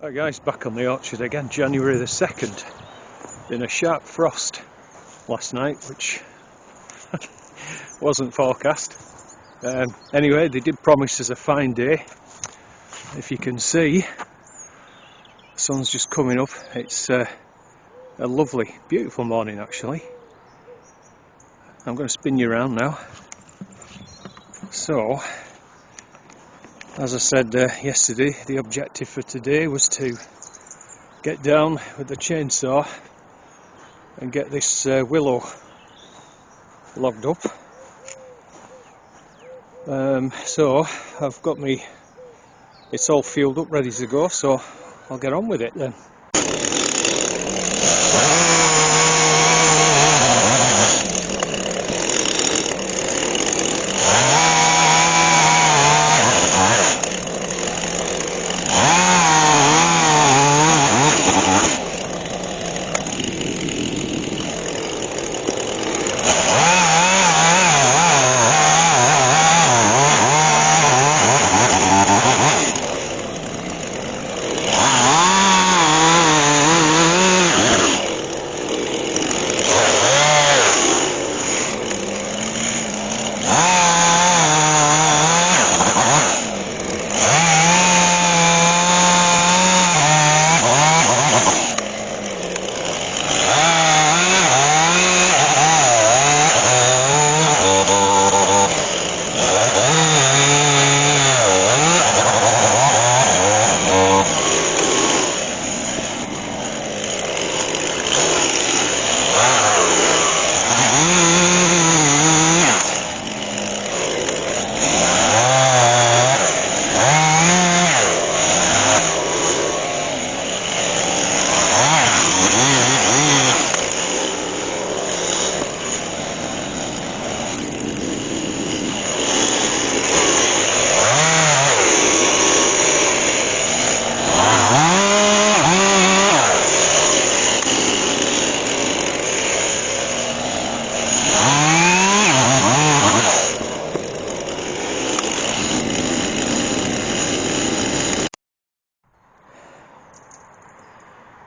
Hi guys, back on the orchard again, January the 2nd. Been a sharp frost last night, which wasn't forecast. Anyway, they did promise us a fine day. If you can see, the sun's just coming up. It's a lovely, beautiful morning actually. I'm going to spin you around now. So, as I said yesterday, the objective for today was to get down with the chainsaw and get this willow logged up. So I've got it's all fueled up, ready to go, so I'll get on with it then.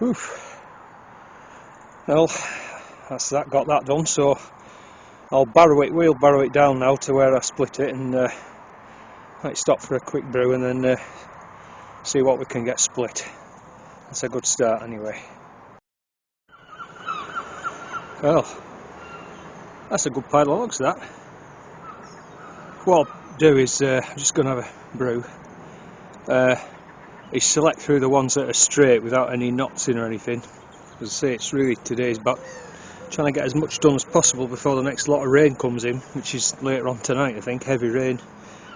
Oof. Well, that's that, got that done, so I'll wheelbarrow it down now to where I split it and might stop for a quick brew and then see what we can get split. That's a good start anyway. Well, that's a good pile of logs, that. What I'll do is, I'm just going to have a brew. Is select through the ones that are straight without any knots in or anything. As I say, it's really today's about trying to get as much done as possible before the next lot of rain comes in, which is later on tonight I think, heavy rain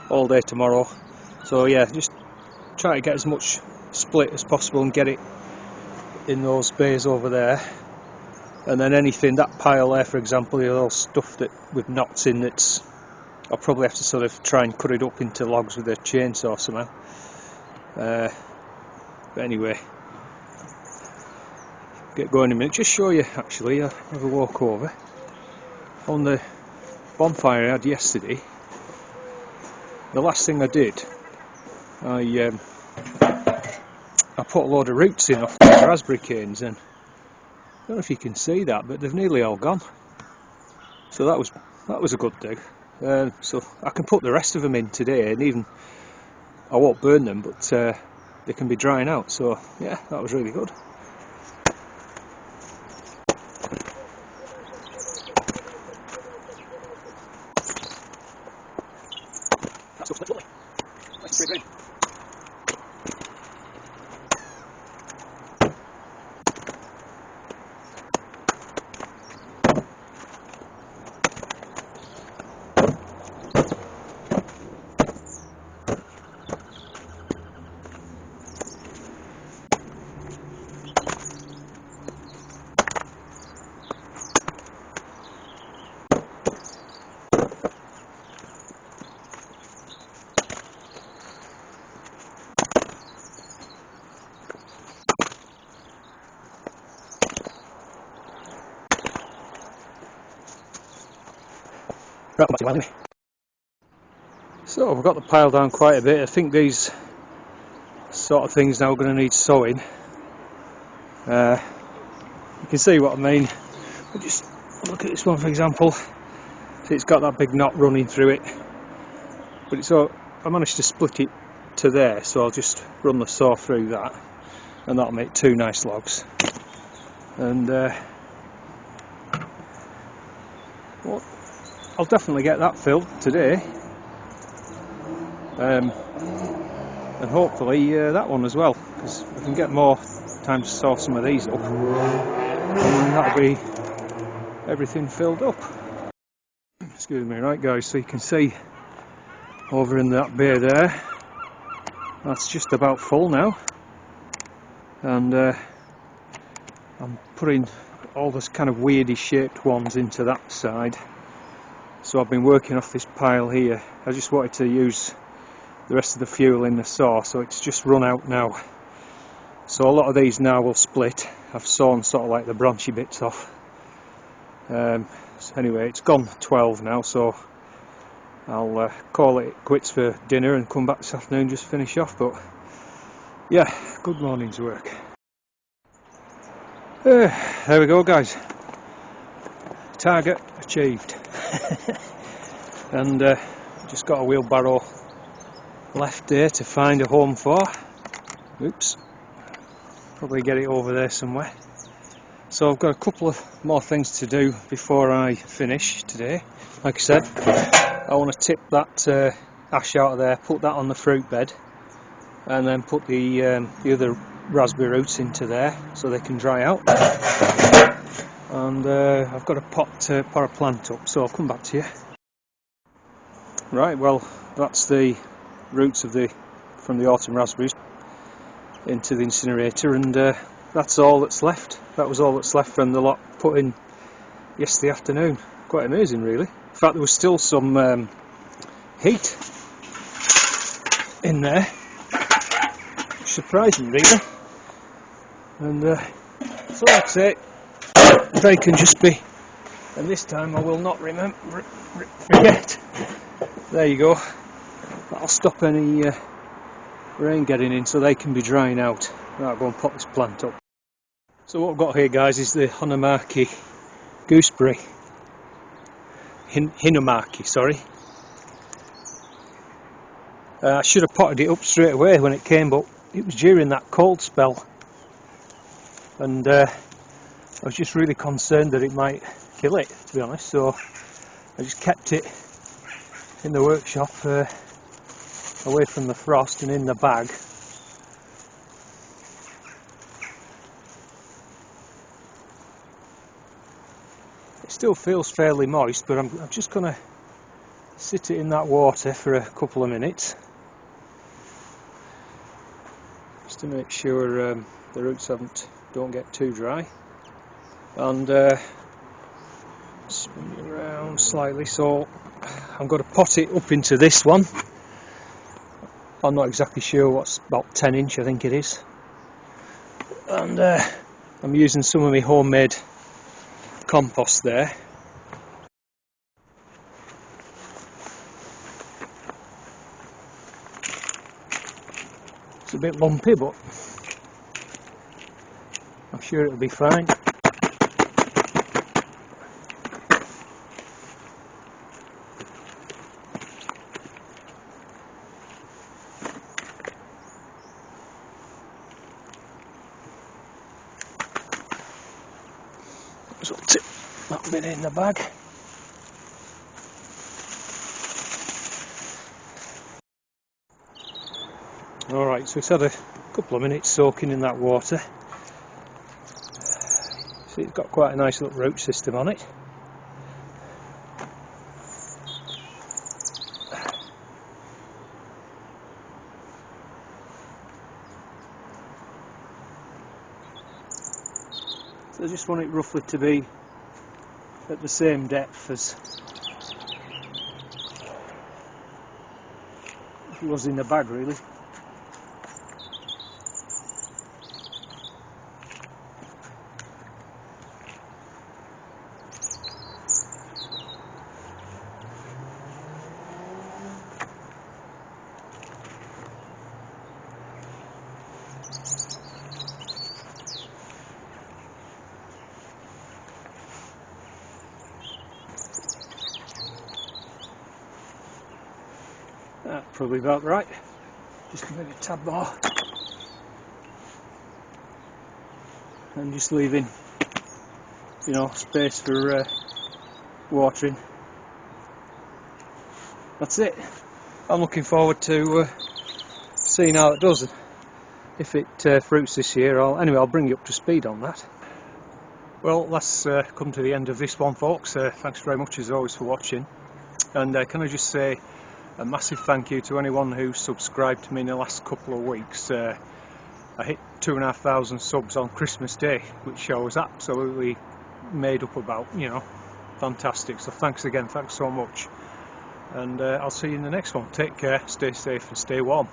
all day tomorrow. So yeah, just try to get as much split as possible and get it in those bays over there. And then anything, that pile there for example, the little stuff that with knots in, I'll probably have to sort of try and cut it up into logs with a chainsaw somehow. But anyway, get going in a minute. Just show you actually, I'll have a walk over on the bonfire I had yesterday. The last thing I did, I put a load of roots in off the raspberry canes, and I don't know if you can see that, but they've nearly all gone. So that was a good do. So I can put the rest of them in today, and even I won't burn them, but they can be drying out. So yeah, that was really good. That stuff's lovely. Nice and green. So we've got the pile down quite a bit. I think these sort of thing's now going to need sowing. You can see what I mean. We'll just look at this one for example. See, it's got that big knot running through it, but it's all, I managed to split it to there, so I'll just run the saw through that, and that'll make 2 nice logs. And well, I'll definitely get that filled today, and hopefully that one as well, because we can get more time to saw some of these up, and that'll be everything filled up. Excuse me. Right guys, so you can see over in that bay there, that's just about full now, and I'm putting all this kind of weirdy shaped ones into that side. So I've been working off this pile here. I just wanted to use the rest of the fuel in the saw, so it's just run out now. So a lot of these now will split. I've sawn sort of like the branchy bits off. So anyway, it's gone 12 now, so I'll call it quits for dinner and come back this afternoon, just finish off. But yeah, good morning's work. There we go guys, target achieved. And just got a wheelbarrow left there to find a home for. Oops, probably get it over there somewhere. So I've got a couple of more things to do before I finish today. Like I said, I want to tip that ash out of there, put that on the fruit bed, and then put the other raspberry roots into there so they can dry out. And I've got a pot to pot a plant up, so I'll come back to you. Right, well, that's the roots from the autumn raspberries into the incinerator, and that's all that's left. That was all that's left from the lot put in yesterday afternoon. Quite amazing, really. In fact, there was still some heat in there, which surprised me really. And so like I say, they can just be, and this time I will not forget. There you go. That'll stop any rain getting in, so they can be drying out. Right, I'll go and pop this plant up. So what I've got here guys is the Hinnonmaki Gooseberry. Hinnonmaki, sorry. I should have potted it up straight away when it came, but it was during that cold spell, and I was just really concerned that it might kill it, to be honest, so I just kept it in the workshop away from the frost and in the bag. It still feels fairly moist, but I'm just going to sit it in that water for a couple of minutes just to make sure the roots don't get too dry, and spin it around slightly. So I'm going to pot it up into this one. I'm not exactly sure what's, about 10 inch I think it is, and I'm using some of my homemade compost there. It's a bit lumpy, but I'm sure it'll be fine. So I'll tip that bit in the bag. Alright, so it's had a couple of minutes soaking in that water. See, it's got quite a nice little root system on it. So I just want it roughly to be at the same depth as if it was in the bag, really. Probably about right. Just maybe a tad more. And just leaving, you know, space for watering. That's it. I'm looking forward to seeing how it does. If it fruits this year, I'll bring you up to speed on that. Well, that's come to the end of this one, folks. Thanks very much as always for watching. And can I just say a massive thank you to anyone who subscribed to me in the last couple of weeks. I hit 2,500 subs on Christmas Day, which I was absolutely made up about, you know. Fantastic. So thanks again, thanks so much. And I'll see you in the next one. Take care, stay safe and stay warm.